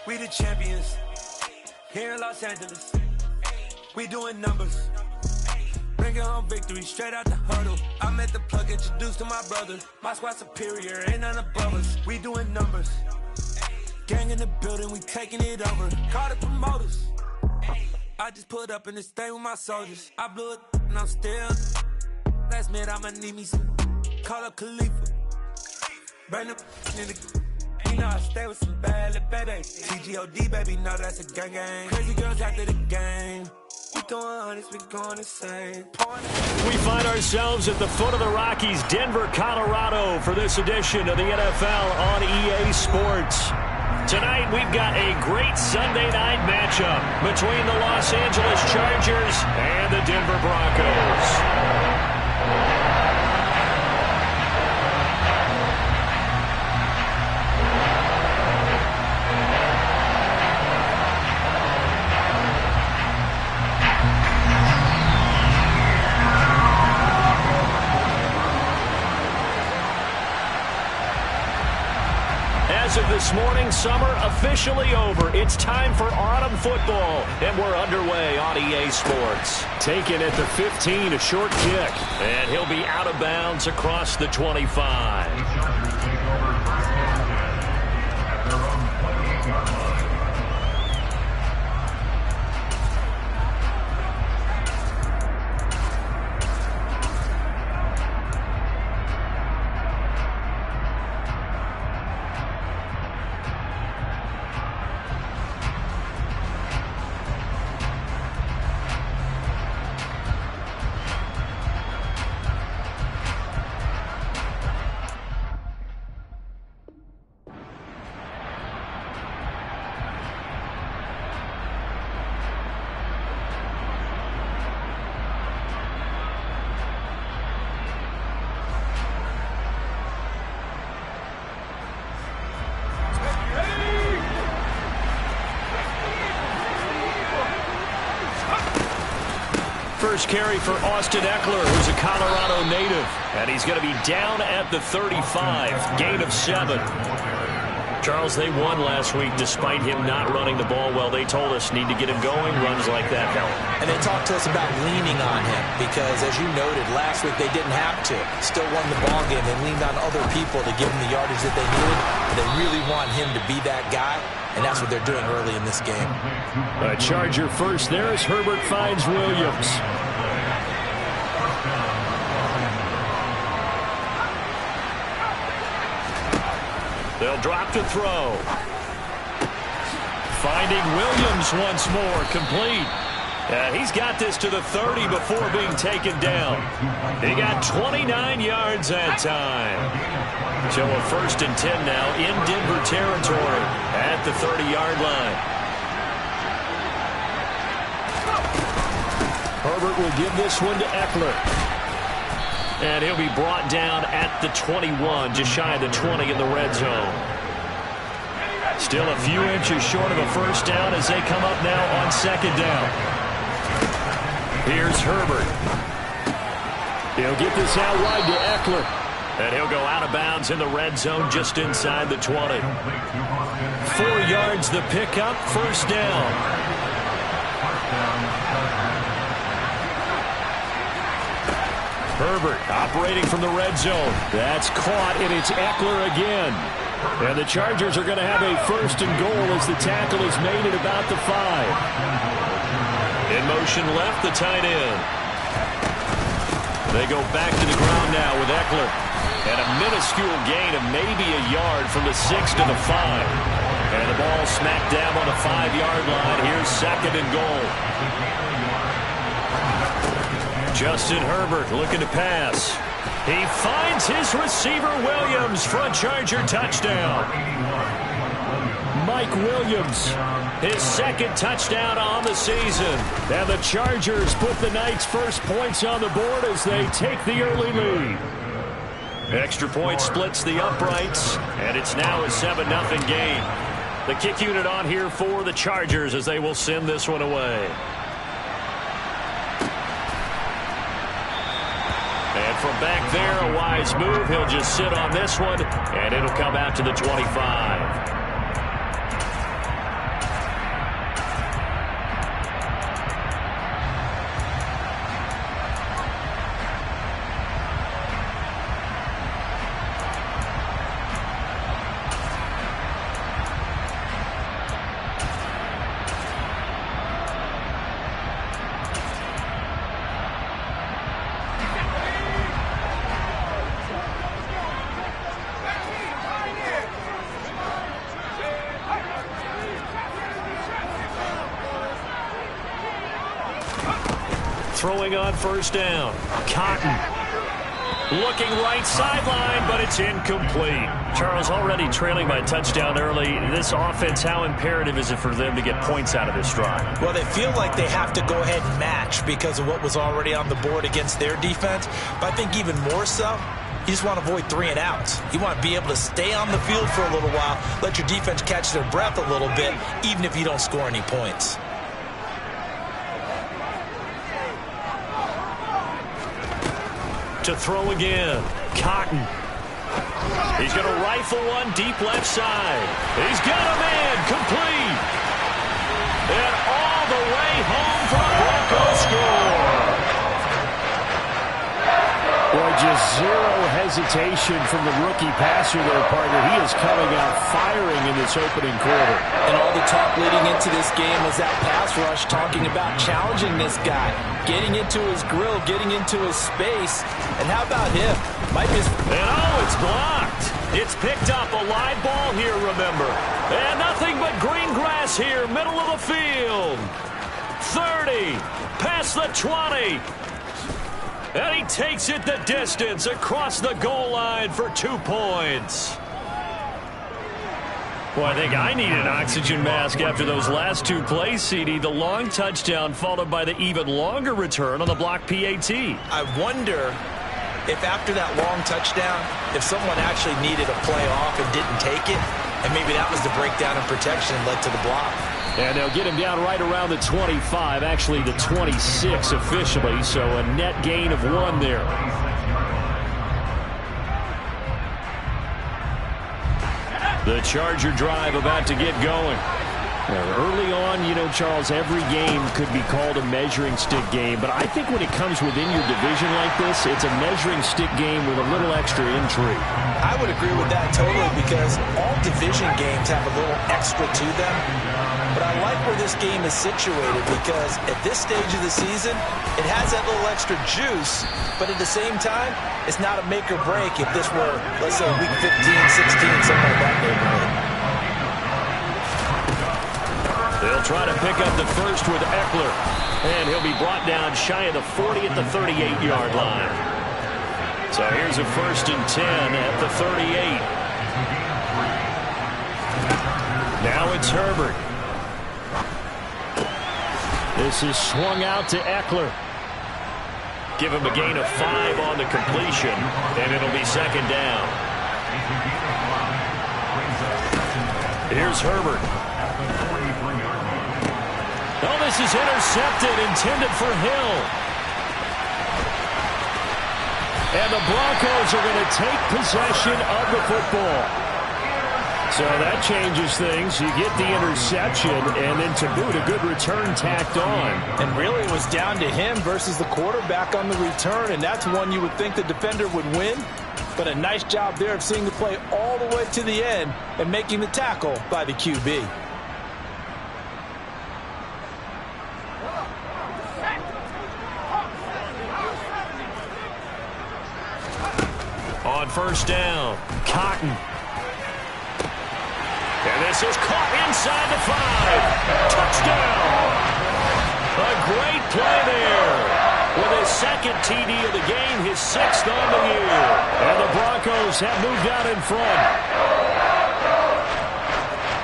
We the champions here in Los Angeles. We doing numbers. Bringing home victory straight out the huddle. I met the plug, introduced to my brother. My squad superior, ain't none above us. We doing numbers. Gang in the building, we taking it over. Call the promoters. I just put up in this thing with my soldiers. I blew it and I'm still. Last minute I'ma need me some. Call up Khalifa. Burn up in the. You know I stay with some bad little baby. TGOD baby, know that's a gang gang. Crazy girls after the game. We throwing hundreds, we going insane. We find ourselves at the foot of the Rockies, Denver, Colorado, for this edition of the NFL on EA Sports. Tonight, we've got a great Sunday night matchup between the Los Angeles Chargers and the Denver Broncos. As of this morning, summer officially over. It's time for autumn football, and we're underway on EA Sports. Taken at the 15, a short kick, and he'll be out of bounds across the 25. First carry for Austin Eckler, who's a Colorado native. And he's going to be down at the 35, gain of 7. Charles, they won last week despite him not running the ball well. They told us need to get him going. Runs like that help. And they talked to us about leaning on him because, as you noted, last week they didn't have to. Still won the ball game. They leaned on other people to give them the yardage that they needed. They really want him to be that guy, and that's what they're doing early in this game. A Charger first there as Herbert finds Williams. They'll drop to throw. Finding Williams once more, complete. He's got this to the 30 before being taken down. He got 29 yards that time. So a 1st and 10 now in Denver territory at the 30-yard line. Herbert will give this one to Eckler. And he'll be brought down at the 21, just shy of the 20 in the red zone. Still a few inches short of a first down as they come up now on 2nd down. Here's Herbert. He'll get this out wide to Eckler. And he'll go out of bounds in the red zone just inside the 20. 4 yards the pickup, first down. Herbert operating from the red zone. That's caught, and it's Eckler again. And the Chargers are going to have a 1st and goal as the tackle is made at about the 5. In motion left, the tight end. They go back to the ground now with Eckler. And a minuscule gain of maybe a yard from the 6 to the 5. And the ball smacked down on the 5-yard line. Here's 2nd and goal. Justin Herbert looking to pass. He finds his receiver Williams for a Charger touchdown. Mike Williams, his 2nd touchdown on the season. And the Chargers put the night's first points on the board as they take the early lead. Extra point splits the uprights, and it's now a 7-0 game. The kick unit on here for the Chargers as they will send this one away. And from back there, a wise move. He'll just sit on this one, and it'll come out to the 25. throwing on first down. Cotton. Looking right sideline, but it's incomplete. Charles, already trailing by a touchdown early. This offense, how imperative is it for them to get points out of this drive? Well, they feel like they have to go ahead and match because of what was already on the board against their defense. But I think even more so, you just want to avoid 3 and outs. You want to be able to stay on the field for a little while, let your defense catch their breath a little bit, even if you don't score any points. To throw again. Cotton. He's going to rifle one deep left side. He's got a man complete. And all the way home for the Broncos score. Well, just zero hesitation from the rookie passer there, partner. He is coming out firing in this opening quarter. And all the talk leading into this game was that pass rush, talking about challenging this guy, getting into his grill, getting into his space. And how about him? And oh, it's blocked. It's picked up. A live ball here, remember. And nothing but green grass here, middle of the field. 30, past the 20. And he takes it the distance across the goal line for 2 points. Well, I think I need an oxygen mask after those last 2 plays, CD. The long touchdown followed by the even longer return on the block PAT. I wonder if after that long touchdown, if someone actually needed a play off and didn't take it, and maybe that was the breakdown in protection and led to the block. And they'll get him down right around the 25, actually the 26 officially, so a net gain of 1 there. The Charger drive about to get going. Early on, you know, Charles, every game could be called a measuring stick game, but I think when it comes within your division like this, it's a measuring stick game with a little extra intrigue. I would agree with that totally because all division games have a little extra to them. But I like where this game is situated because at this stage of the season, it has that little extra juice, but at the same time, it's not a make or break if this were, let's say, week 15, 16, something like that neighborhood. They'll try to pick up the first with Eckler, and he'll be brought down shy of the 40 at the 38-yard line. So here's a 1st and 10 at the 38. Now it's Herbert. This is swung out to Eckler. Give him a gain of 5 on the completion, and it'll be 2nd down. Here's Herbert. Oh, this is intercepted, intended for Hill. And the Broncos are going to take possession of the football. So that changes things. You get the interception, and then to boot, a good return tacked on. And really it was down to him versus the quarterback on the return, and that's one you would think the defender would win. But a nice job there of seeing the play all the way to the end and making the tackle by the QB. On 1st down, Cotton. And this is caught inside the 5. Touchdown! A great play there. With his 2nd TD of the game, his 6th on the year. And the Broncos have moved out in front.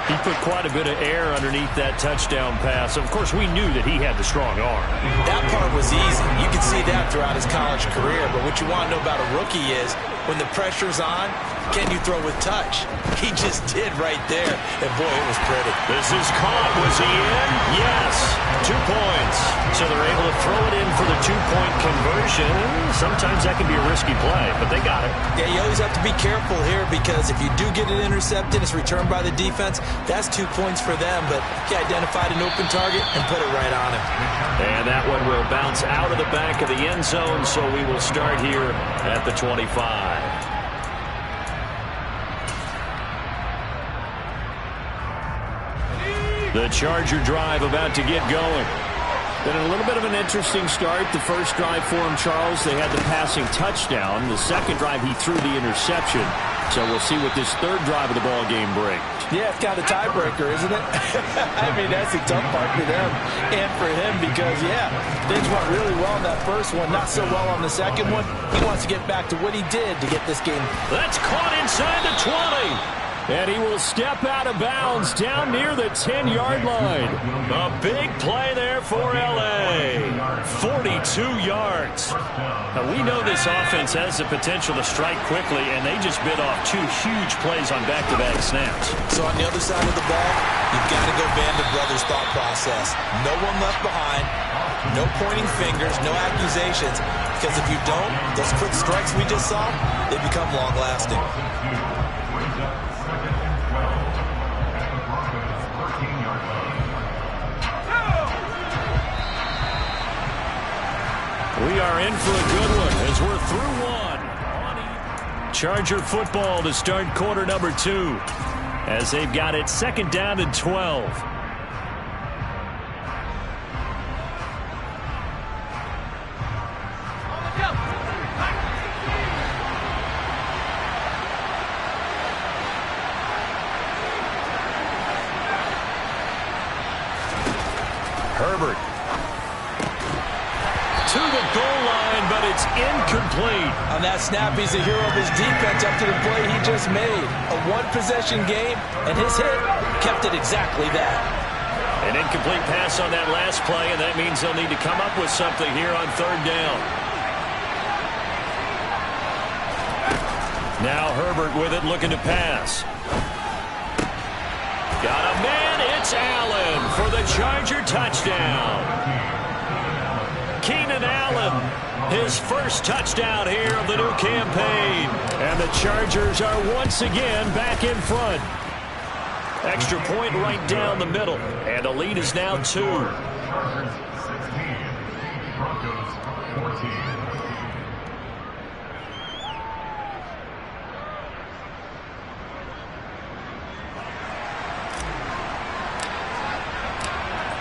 He put quite a bit of air underneath that touchdown pass. Of course, we knew that he had the strong arm. That part was easy. You could see that throughout his college career. But what you want to know about a rookie is when the pressure's on, can you throw with touch? He just did right there. And, boy, it was pretty. This is caught. Was he in? Yes. 2 points. So they're able to throw it in for the 2-point conversion. Sometimes that can be a risky play, but they got it. Yeah, you always have to be careful here because if you do get it intercepted, it's returned by the defense. That's 2 points for them, but he identified an open target and put it right on him. And that one will bounce out of the back of the end zone, so we will start here at the 25. The Charger drive about to get going. Been a little bit of an interesting start. The first drive for him, Charles, they had the passing touchdown. The second drive, he threw the interception. So we'll see what this third drive of the ball game brings. Yeah, it's kind of a tiebreaker, isn't it? I mean, that's a tough part for them and for him because, yeah, things went really well in that first one, not so well on the second one. He wants to get back to what he did to get this game. That's caught inside the 20. And he will step out of bounds down near the 10-yard line. A big play there for L.A. 42 yards. Now, we know this offense has the potential to strike quickly, and they just bit off two huge plays on back-to-back snaps. So on the other side of the ball, you've got to go Vander Brothers' thought process. No one left behind, no pointing fingers, no accusations, because if you don't, those quick strikes we just saw, they become long-lasting. We are in for a good one as we're through one. Charger football to start quarter number 2 as they've got it 2nd down and 12. Herbert. To the goal line, but it's incomplete. On that snap, he's a hero of his defense up to the play he just made. A one-possession game, and his hit kept it exactly that. An incomplete pass on that last play, and that means they'll need to come up with something here on 3rd down. Now Herbert with it, looking to pass. Got a man, it's Allen for the Charger touchdown. Keenan Allen, his first touchdown here of the new campaign. And the Chargers are once again back in front. Extra point right down the middle. And the lead is now 2. Chargers 16, Broncos 14.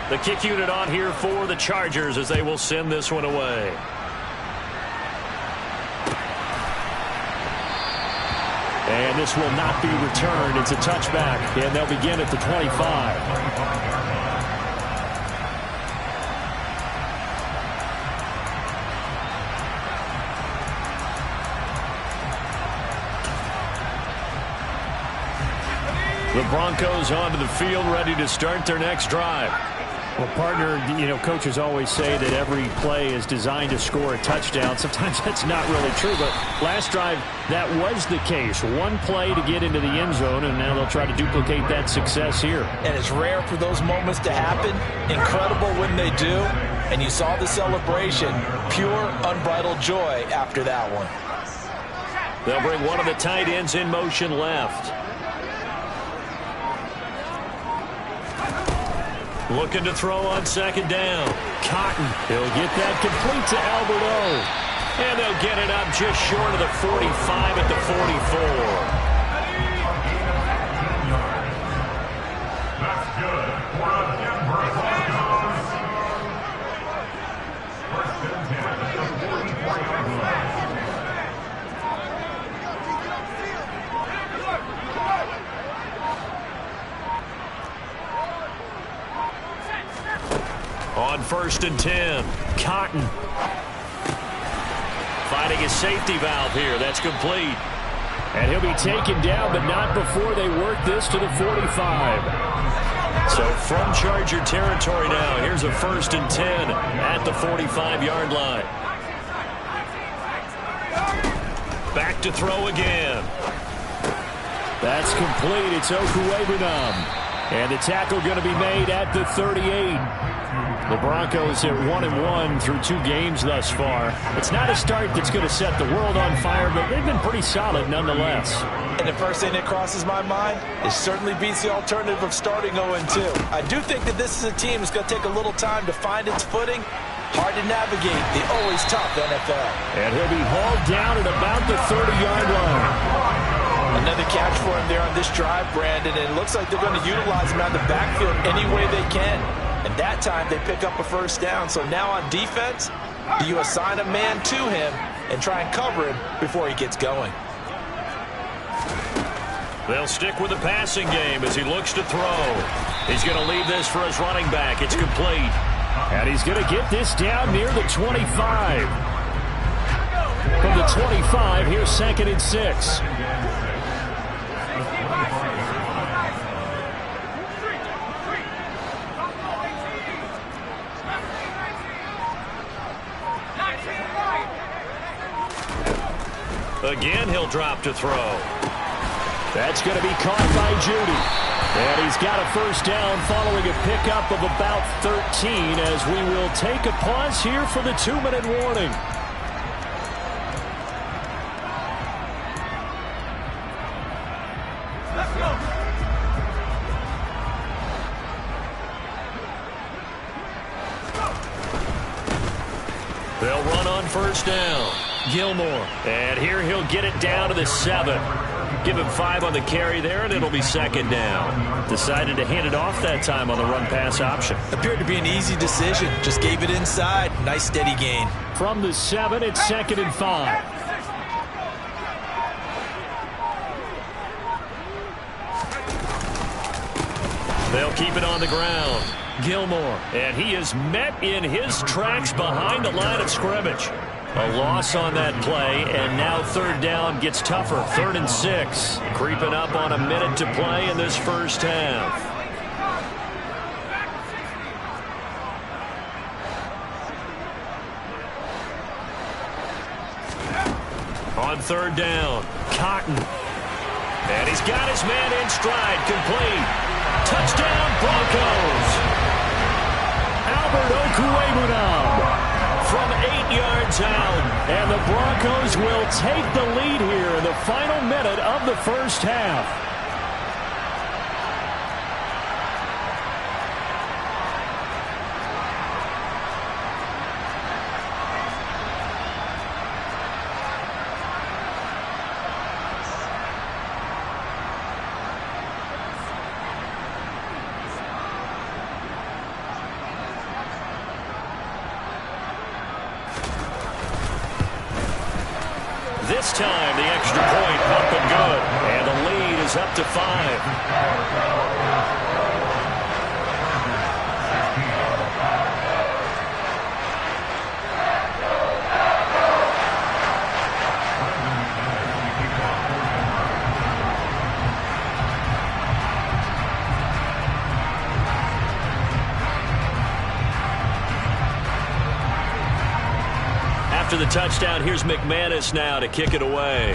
The kick unit on here for the Chargers as they will send this one away. And this will not be returned. It's a touchback, and they'll begin at the 25. The Broncos onto the field, ready to start their next drive. Well, partner, coaches always say that every play is designed to score a touchdown. Sometimes that's not really true, but last drive, that was the case. One play to get into the end zone, and now they'll try to duplicate that success here. And it's rare for those moments to happen. Incredible when they do. And you saw the celebration. Pure, unbridled joy after that one. They'll bring one of the tight ends in motion left. Looking to throw on 2nd down. Cotton. He'll get that complete to Alberto. And they'll get it up just short of the 45 at the 44. That's good for a Denver Broncos. 1st and 10 at the 44-yard line. On 1st and 10, Cotton. Finding his safety valve here. That's complete. And he'll be taken down, but not before they work this to the 45. So from Charger territory now, here's a 1st and 10 at the 45-yard line. Back to throw again. That's complete. It's Okuwebunam. And the tackle going to be made at the 38. The Broncos at 1-1 through 2 games thus far. It's not a start that's going to set the world on fire, but they've been pretty solid nonetheless. And the first thing that crosses my mind is certainly beats the alternative of starting 0-2. I do think that this is a team that's going to take a little time to find its footing. Hard to navigate the always tough NFL. And he'll be hauled down at about the 30-yard line. Another catch for him there on this drive, Brandon, and it looks like they're going to utilize him out of the backfield any way they can. And that time they pick up a 1st down. So now on defense, do you assign a man to him and try and cover him before he gets going? They'll stick with the passing game as he looks to throw. He's going to leave this for his running back. It's complete. And he's going to get this down near the 25. From the 25, here's 2nd and 6. Again, he'll drop to throw. That's going to be caught by Judy. And he's got a first down following a pickup of about 13 as we will take a pause here for the 2-minute warning. Let's go. They'll run on first down. Gilmore. And here he'll get it down to the 7. Give him 5 on the carry there, and it'll be 2nd down. Decided to hand it off that time on the run-pass option. Appeared to be an easy decision. Just gave it inside. Nice steady gain. From the 7, it's 2nd and 5. They'll keep it on the ground. Gilmore. And he is met in his tracks behind the line of scrimmage. A loss on that play, and now 3rd down gets tougher. 3rd and 6. Creeping up on a minute to play in this first half. On 3rd down, Cotton. And he's got his man in stride, complete. Touchdown, Broncos. Albert Okwuegbunam from 8 yards out. And the Broncos will take the lead here in the final minute of the first half. This time, the extra point up and good. And the lead is up to 5. After the touchdown, here's McManus now to kick it away.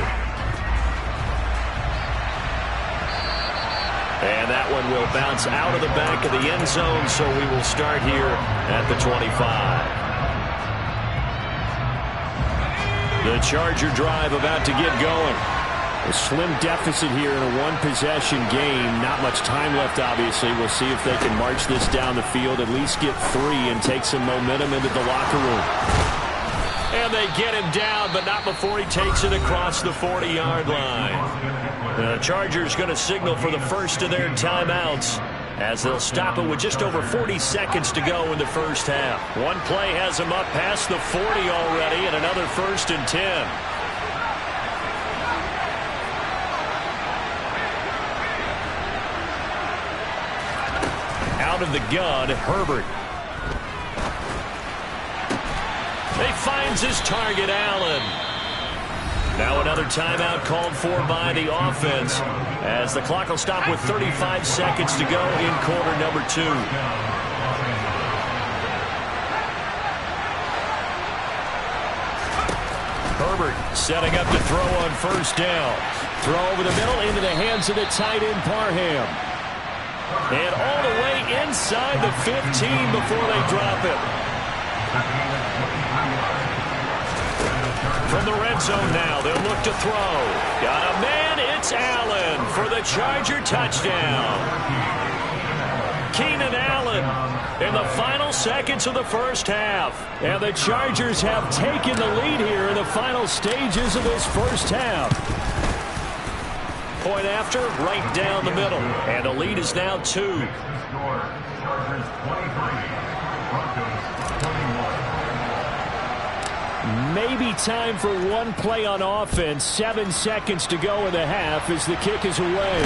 And that one will bounce out of the back of the end zone, so we will start here at the 25. The Charger drive about to get going. A slim deficit here in a one-possession game. Not much time left, obviously. We'll see if they can march this down the field, at least get 3 and take some momentum into the locker room. And they get him down, but not before he takes it across the 40-yard line. The Chargers going to signal for the first of their timeouts as they'll stop it with just over 40 seconds to go in the first half. One play has them up past the 40 already, and another 1st and 10. Out of the gun, Herbert. He finds his target, Allen. Now another timeout called for by the offense as the clock will stop with 35 seconds to go in quarter number 2. Herbert setting up to throw on first down. Throw over the middle into the hands of the tight end, Parham. And all the way inside the 15 before they drop it. From the red zone now, they'll look to throw. Got a man, it's Allen for the Charger touchdown. Keenan Allen in the final seconds of the first half. And the Chargers have taken the lead here in the final stages of this first half. Point after, right down the middle. And the lead is now 2. Chargers 23, Broncos 21. Maybe time for one play on offense. 7 seconds to go in the half as the kick is away.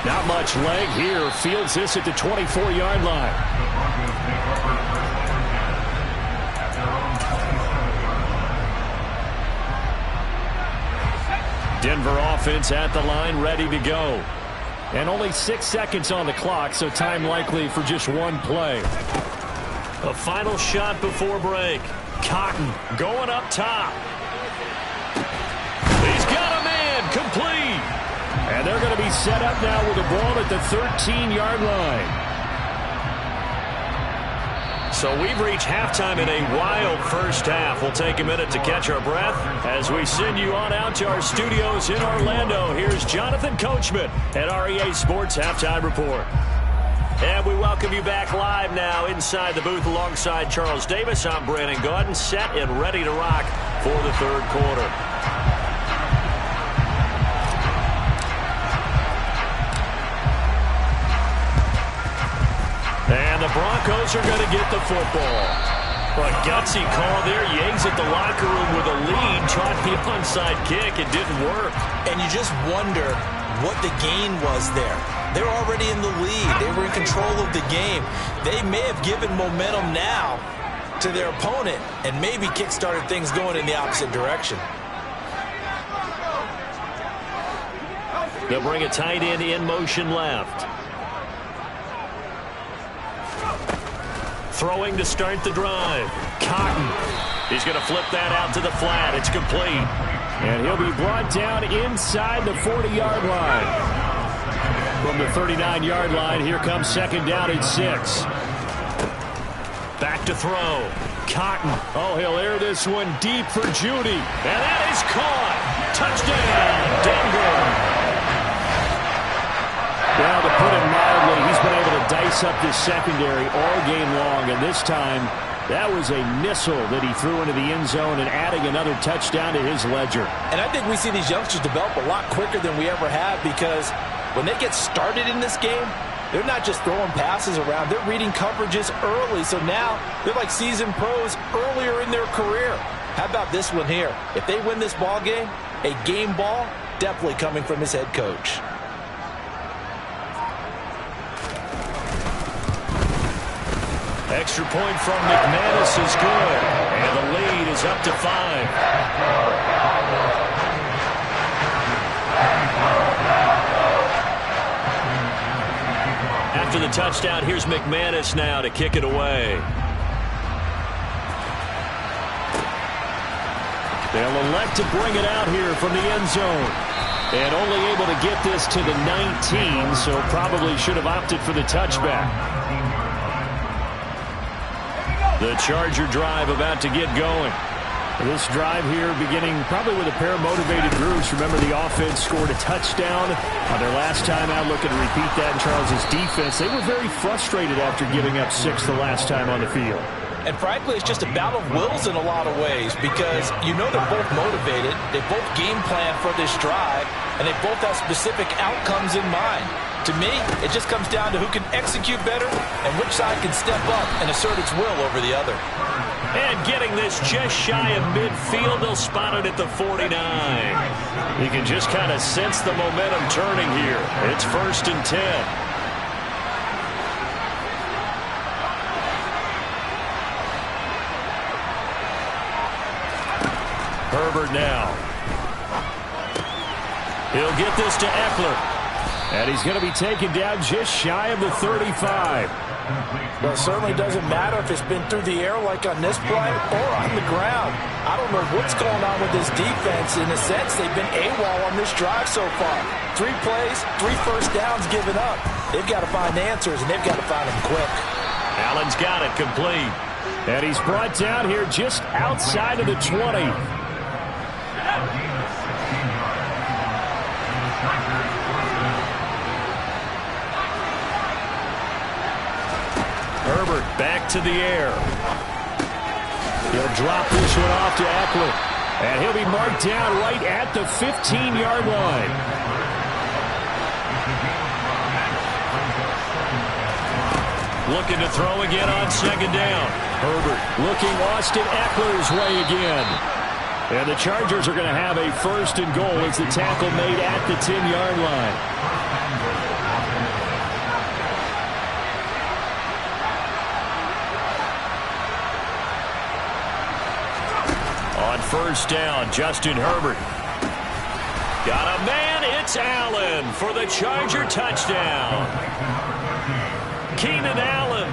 Not much leg here. Fields this at the 24-yard line. Denver offense at the line, ready to go. And only 6 seconds on the clock, so time likely for just one play. A final shot before break. Cotton going up top. He's got a man, complete. And they're going to be set up now with the ball at the 13-yard line. So we've reached halftime in a wild first half. We'll take a minute to catch our breath as we send you on out to our studios in Orlando. Here's Jonathan Coachman at REA Sports Halftime Report. And we welcome you back live now inside the booth alongside Charles Davis. I'm Brandon Gaudin, set and ready to rock for the third quarter. And the Broncos are going to get the football. A gutsy call there. Yangs at the locker room with a lead. Tried the onside kick. It didn't work. And you just wonder what the gain was there. They're already in the lead. They were in control of the game. They may have given momentum now to their opponent and maybe kick-started things going in the opposite direction. They'll bring a tight end in motion left. Throwing to start the drive. Cotton. He's going to flip that out to the flat. It's complete. And he'll be brought down inside the 40-yard line. From the 39-yard line, here comes second down and 6. Back to throw. Cotton. Oh, he'll air this one deep for Judy. And that is caught. Touchdown, Denver. Well, to put it mildly, he's been able to dice up this secondary all game long. And this time, that was a missile that he threw into the end zone and adding another touchdown to his ledger. And I think we see these youngsters develop a lot quicker than we ever have because when they get started in this game, they're not just throwing passes around. They're reading coverages early. So now they're like seasoned pros earlier in their career. How about this one here? If they win this ball game, a game ball definitely coming from his head coach. Extra point from McManus is good. And the lead is up to 5. After the touchdown, here's McManus now to kick it away. They'll elect to bring it out here from the end zone. And only able to get this to the 19, so probably should have opted for the touchback. The Charger drive about to get going. This drive here beginning probably with a pair of motivated groups. Remember, the offense scored a touchdown on their last time out. Looking to repeat that in Charles' defense. They were very frustrated after giving up 6 the last time on the field. And frankly, it's just a battle of wills in a lot of ways because you know they're both motivated. They both game plan for this drive, and they both have specific outcomes in mind. To me, it just comes down to who can execute better and which side can step up and assert its will over the other. And getting this just shy of midfield, they'll spot it at the 49. You can just kind of sense the momentum turning here. It's 1st and 10. Herbert now. He'll get this to Eckler. And he's going to be taken down just shy of the 35. Well, it certainly doesn't matter if it's been through the air like on this play or on the ground. I don't know what's going on with this defense. In a sense, they've been AWOL on this drive so far. 3 plays, 3 first downs given up. They've got to find answers, and they've got to find them quick. Allen's got it complete. And he's brought down here just outside of the 20. Herbert back to the air. He'll drop this one off to Eckler. And he'll be marked down right at the 15-yard line. Looking to throw again on second down. Herbert looking Austin Eckler's way again. And the Chargers are going to have a first and goal as the tackle made at the 10-yard line. On first down, Justin Herbert. Got a man, it's Allen for the Charger touchdown. Keenan Allen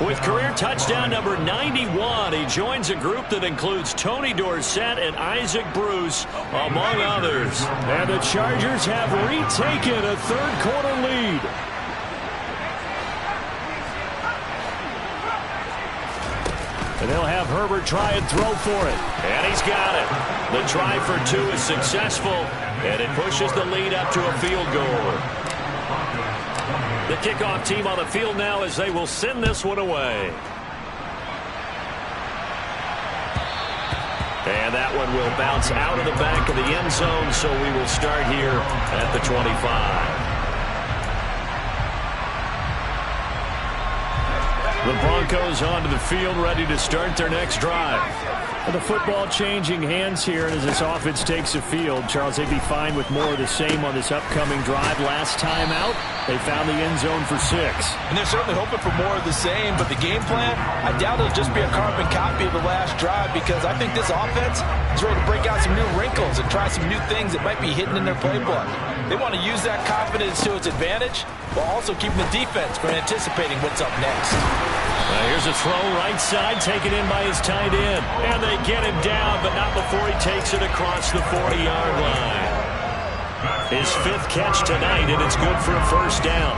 with career touchdown number 91. He joins a group that includes Tony Dorsett and Isaac Bruce, among others. And the Chargers have retaken a third-quarter lead. And they'll have Herbert try and throw for it. And he's got it. The try for two is successful, and it pushes the lead up to a field goal. The kickoff team on the field now as they will send this one away. And that one will bounce out of the back of the end zone, so we will start here at the 25. The Broncos onto the field, ready to start their next drive. And the football changing hands here as this offense takes the field. Charles, they'd be fine with more of the same on this upcoming drive. Last time out, they found the end zone for 6. And they're certainly hoping for more of the same, but the game plan, I doubt it'll just be a carbon copy of the last drive, because I think this offense is ready to break out some new wrinkles and try some new things that might be hidden in their playbook. They want to use that confidence to its advantage while also keeping the defense from anticipating what's up next. Here's a throw right side, taken in by his tight end. And they get him down, but not before he takes it across the 40-yard line. His 5th catch tonight, and it's good for a first down.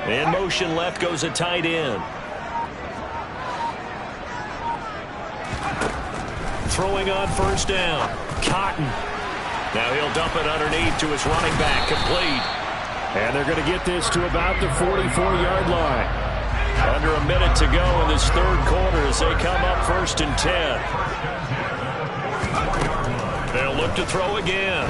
In motion left goes a tight end. Throwing on first down. Cotton. Now he'll dump it underneath to his running back, complete. And they're going to get this to about the 44-yard line. Under a minute to go in this third quarter as they come up 1st and 10. They'll look to throw again.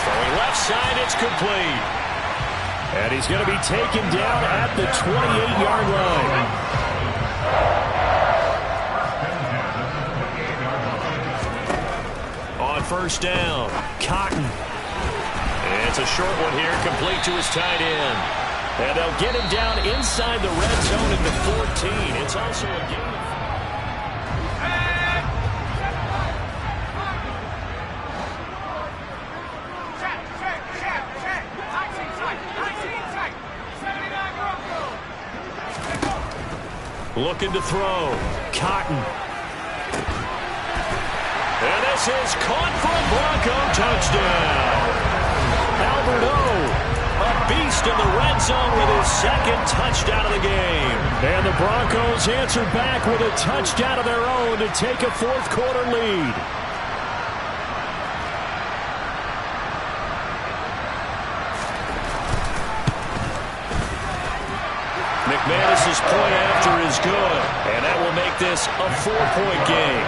Throwing left side, it's complete. And he's going to be taken down at the 28-yard line. First down, Cotton. And it's a short one here, complete to his tight end. And they'll get him down inside the red zone at the 14. It's also a game. Looking to throw, Cotton. And this is caught for a Bronco touchdown. Albert O, a beast in the red zone with his 2nd touchdown of the game. And the Broncos answer back with a touchdown of their own to take a 4th quarter lead. McManus's point after is good, and that will make this a 4-point game.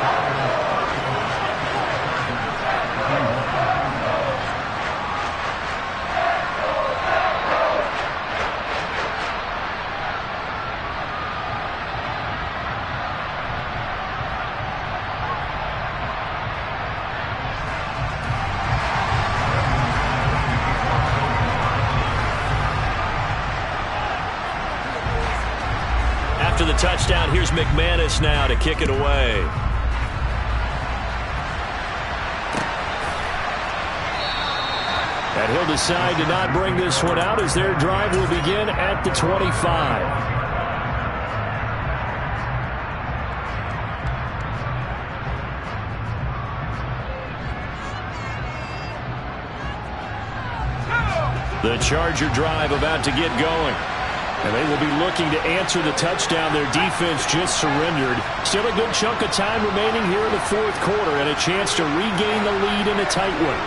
After the touchdown, here's McManus now to kick it away. And he'll decide to not bring this one out as their drive will begin at the 25. The Charger drive about to get going. And they will be looking to answer the touchdown their defense just surrendered. Still a good chunk of time remaining here in the 4th quarter and a chance to regain the lead in a tight one.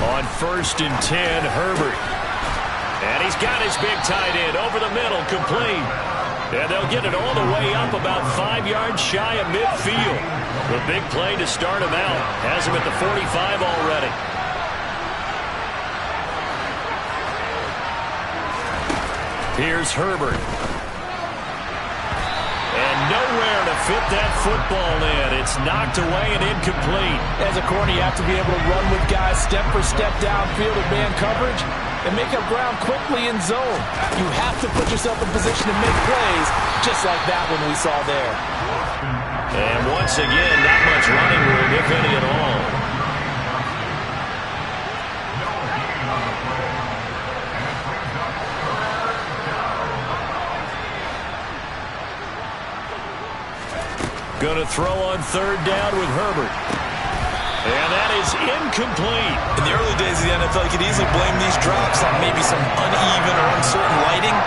On 1st and 10, Herbert. And he's got his big tight end over the middle, complete. And they'll get it all the way up about 5 yards shy of midfield. The big play to start him out has him at the 45 already. Here's Herbert. And nowhere to fit that football in. It's knocked away and incomplete. As a corner, you have to be able to run with guys step for step downfield in man coverage and make up ground quickly in zone. You have to put yourself in position to make plays, just like that one we saw there. And once again, not much running room, if any at all. Going to throw on third down with Herbert. And that is incomplete. In the early days of the NFL, you could easily blame these drops on maybe some uneven or uncertain lighting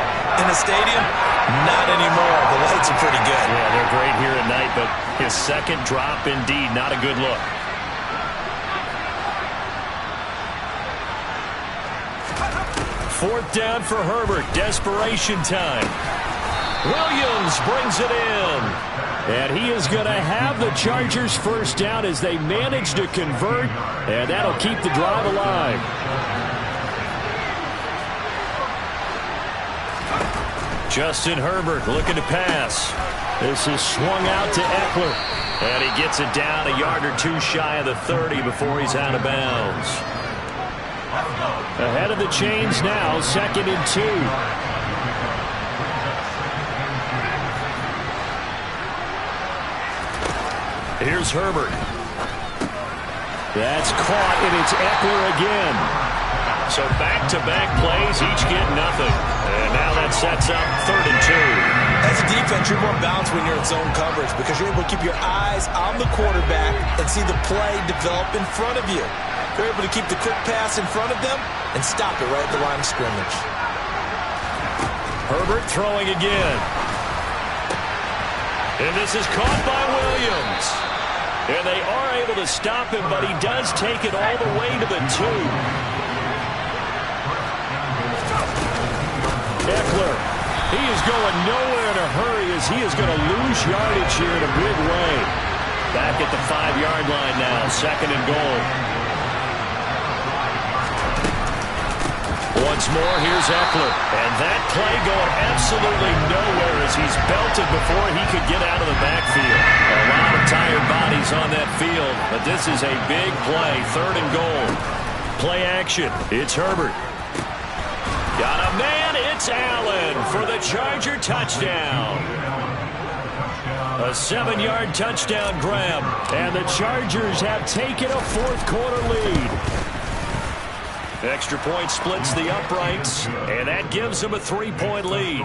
in the stadium. Not anymore. The lights are pretty good. Yeah, they're great here at night, but his second drop, indeed, not a good look. Fourth down for Herbert. Desperation time. Williams brings it in. And he is going to have the Chargers first down as they manage to convert, and that'll keep the drive alive. Justin Herbert looking to pass. This is swung out to Eckler, and he gets it down a yard or two shy of the 30 before he's out of bounds. Ahead of the chains now, 2nd and 2. Here's Herbert. That's caught, and it's Eckler again. So back-to-back plays, each get nothing. And now that sets up 3rd and 2. As a defense, you're more balanced when you're in zone coverage because you're able to keep your eyes on the quarterback and see the play develop in front of you. You're able to keep the quick pass in front of them and stop it right at the line of scrimmage. Herbert throwing again. And this is caught by Williams. And they are able to stop him, but he does take it all the way to the 2. Eckler, he is going nowhere in a hurry as he is going to lose yardage here in a big way. Back at the 5-yard line now, 2nd and goal. Once more, here's Eckler. And that play going absolutely nowhere as he's belted before he could get out of the backfield. A lot of tired bodies on that field, but this is a big play, 3rd and goal. Play action. It's Herbert. Got a man. It's Allen for the Charger touchdown. A 7-yard touchdown grab, and the Chargers have taken a 4th-quarter lead. Extra point splits the uprights, and that gives them a 3-point lead.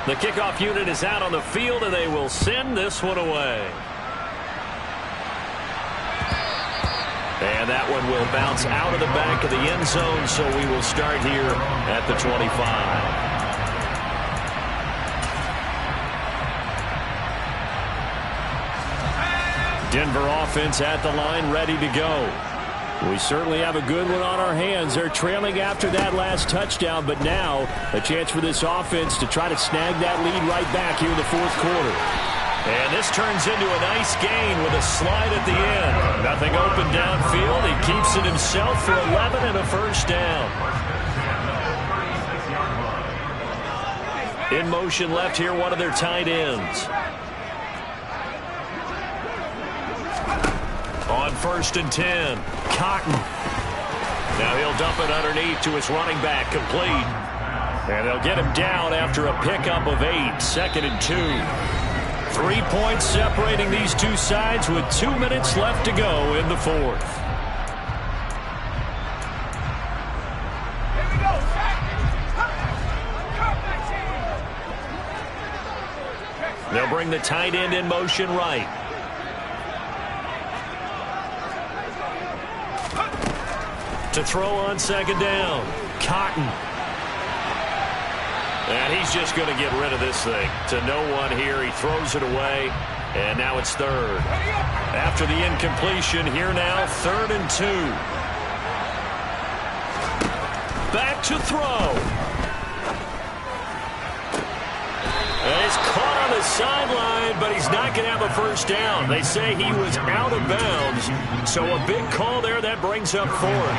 The kickoff unit is out on the field, and they will send this one away. And that one will bounce out of the back of the end zone, so we will start here at the 25. Denver offense at the line, ready to go. We certainly have a good one on our hands. They're trailing after that last touchdown, but now a chance for this offense to try to snag that lead right back here in the 4th quarter. And this turns into a nice gain with a slide at the end. Nothing open downfield. He keeps it himself for 11 and a first down. In motion left here, one of their tight ends. On 1st and 10, Cotton. Now he'll dump it underneath to his running back, complete. And they'll get him down after a pickup of 8, 2nd and 2. 3 points separating these two sides with 2 minutes left to go in the 4th. They'll bring the tight end in motion right. To throw on 2nd down, Cotton. And he's just going to get rid of this thing. To no one here. He throws it away. And now it's third. After the incompletion, here now, 3rd and 2. Back to throw. And he's caught on the sideline, but he's not going to have a first down. They say he was out of bounds. So a big call there that brings up 4th.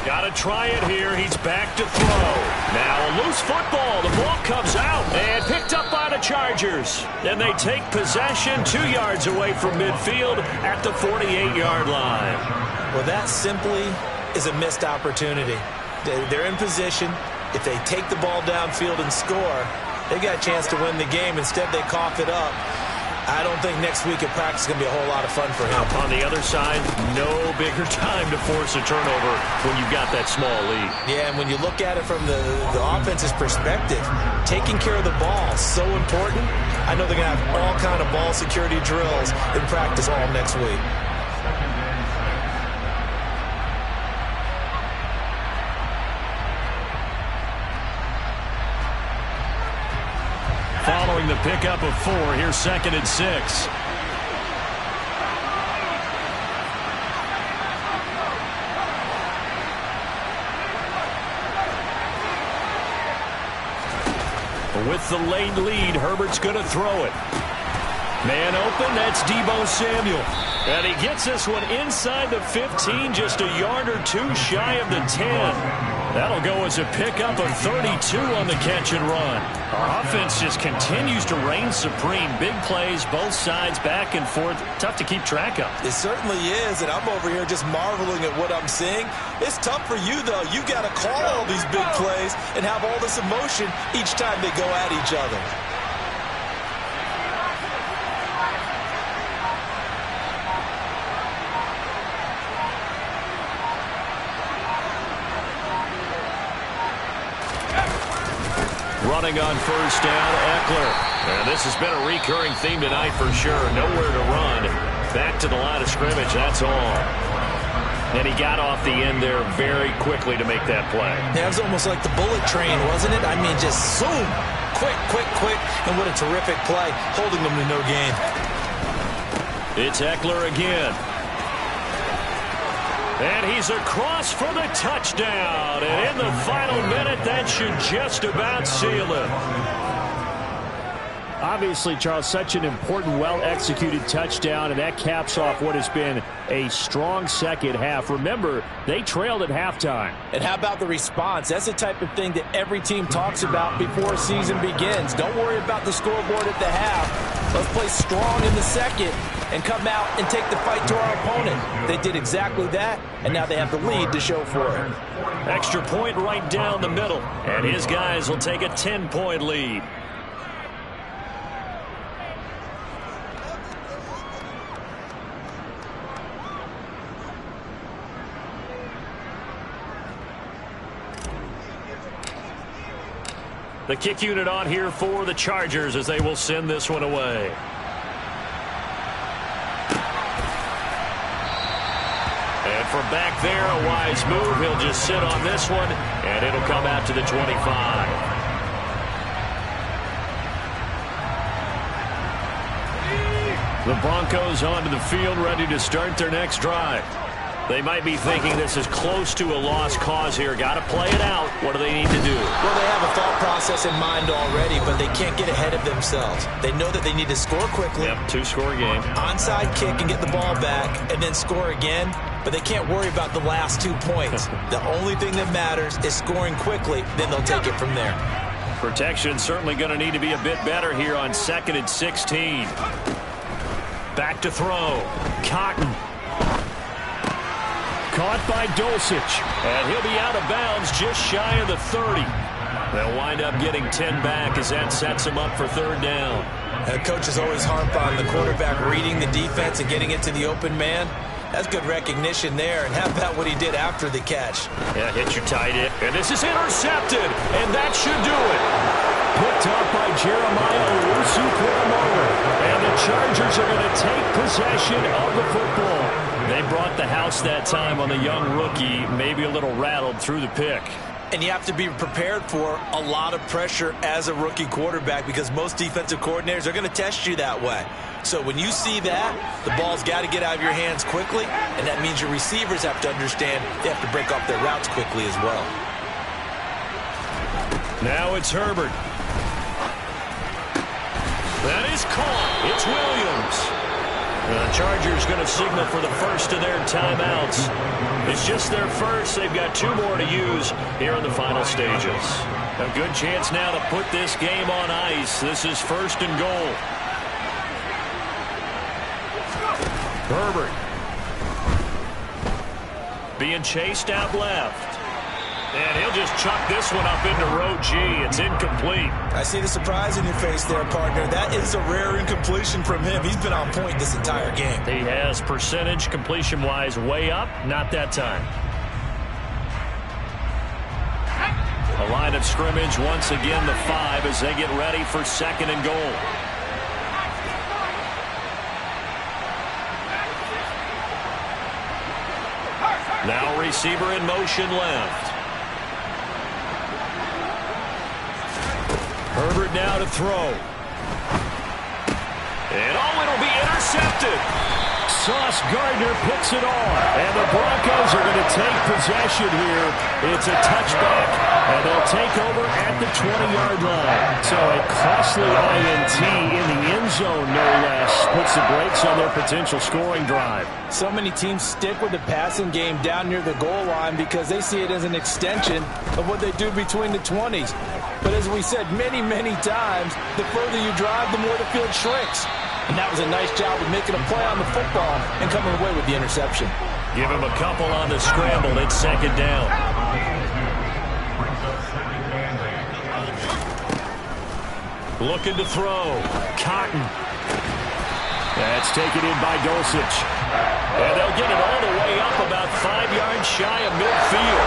Got to try it here. He's back to throw. Now a loose football. The ball comes out and picked up by the Chargers. And they take possession 2 yards away from midfield at the 48-yard line. Well, that simply is a missed opportunity. They're in position. If they take the ball downfield and score, they got a chance to win the game. Instead, they cough it up. I don't think next week at practice is going to be a whole lot of fun for him. On the other side, no bigger time to force a turnover when you've got that small lead. Yeah, and when you look at it from the offense's perspective, taking care of the ball is so important. I know they're going to have all kind of ball security drills in practice all next week. Following the pickup of 4, here's 2nd and 6. With the late lead, Herbert's going to throw it. Man open, that's Deebo Samuel. And he gets this one inside the 15, just a yard or 2 shy of the 10. That'll go as a pickup of 32 on the catch and run. Our offense just continues to reign supreme. Big plays, both sides, back and forth. Tough to keep track of. It certainly is, and I'm over here just marveling at what I'm seeing. It's tough for you, though. You got to call all these big plays and have all this emotion each time they go at each other. Running on first down, Eckler. And this has been a recurring theme tonight for sure. Nowhere to run. Back to the line of scrimmage, that's all. And he got off the end there very quickly to make that play. Yeah, it was almost like the bullet train, wasn't it? I mean, just zoom. Quick, quick, quick. And what a terrific play, holding them to no gain. It's Eckler again. And he's across for the touchdown. And in the final minute, that should just about seal it. Obviously, Charles, such an important, well-executed touchdown, and that caps off what has been a strong second half. Remember, they trailed at halftime. And how about the response? That's the type of thing that every team talks about before a season begins. Don't worry about the scoreboard at the half. Let's play strong in the second and come out and take the fight to our opponent. They did exactly that, and now they have the lead to show for it. Extra point right down the middle, and his guys will take a 10-point lead. The kick unit on here for the Chargers as they will send this one away. And from back there, a wise move. He'll just sit on this one, and it'll come out to the 25. The Broncos onto the field, ready to start their next drive. They might be thinking this is close to a lost cause here. Got to play it out. What do they need to do? Well, they have a thought process in mind already, but they can't get ahead of themselves. They know that they need to score quickly. Yep, 2-score game. Onside kick and get the ball back, and then score again. But they can't worry about the last 2 points. The only thing that matters is scoring quickly. Then they'll take it from there. Protection certainly going to need to be a bit better here on 2nd and 16. Back to throw. Cotton. Caught by Dulcich. And he'll be out of bounds just shy of the 30. They'll wind up getting 10 back as that sets them up for 3rd down. Coaches always harp on the quarterback reading the defense and getting it to the open man. That's good recognition there. And how about what he did after the catch? Yeah, hit your tight end. And this is intercepted. And that should do it. Picked up by Jeremiah Owusu-Koramoah. And the Chargers are going to take possession of the football. They brought the house that time on the young rookie, maybe a little rattled through the pick. And you have to be prepared for a lot of pressure as a rookie quarterback because most defensive coordinators are going to test you that way. So when you see that, the ball's got to get out of your hands quickly, and that means your receivers have to understand they have to break off their routes quickly as well. Now it's Herbert. That is caught. It's Williams. The Chargers going to signal for the first of their timeouts. It's just their first. They've got 2 more to use here in the final stages. A good chance now to put this game on ice. This is 1st and goal. Herbert. Being chased out left. And he'll just chuck this one up into row G. It's incomplete. I see the surprise in your face there, partner. That is a rare incompletion from him. He's been on point this entire game. He has percentage completion-wise way up. Not that time. A line of scrimmage once again the 5 as they get ready for 2nd and goal. Now receiver in motion left. Herbert now to throw. And it'll be intercepted. Sauce Gardner picks it off. And the Broncos are going to take possession here. It's a touchback, and they'll take over at the 20-yard line. So a costly INT in the end zone, no less, puts the brakes on their potential scoring drive. So many teams stick with the passing game down near the goal line because they see it as an extension of what they do between the 20s. But as we said many, many times, the further you drive, the more the field shrinks. And that was a nice job of making a play on the football and coming away with the interception. Give him a couple on the scramble. It's 2nd down. Looking to throw. Cotton. That's taken in by Dulcich. And they'll get it all the way up about 5 yards shy of midfield.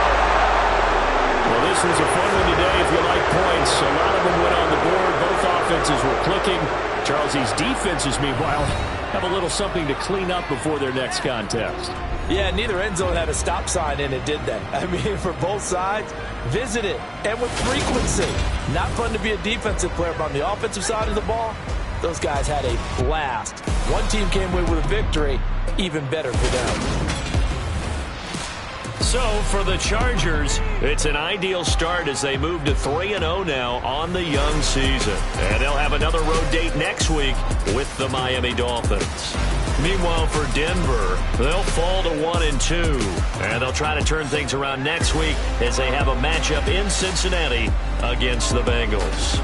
Well, this was a fun one today if you like points. A lot of them went on the board. Both offenses were clicking. Charles, these defenses, meanwhile, have a little something to clean up before their next contest. Yeah, neither end zone had a stop sign in it, did they? I mean, for both sides, visit it, and with frequency. Not fun to be a defensive player, but on the offensive side of the ball, those guys had a blast. One team came away with a victory, even better for them. So, for the Chargers, it's an ideal start as they move to 3-0 now on the young season. And they'll have another road date next week with the Miami Dolphins. Meanwhile, for Denver, they'll fall to 1-2. And they'll try to turn things around next week as they have a matchup in Cincinnati against the Bengals.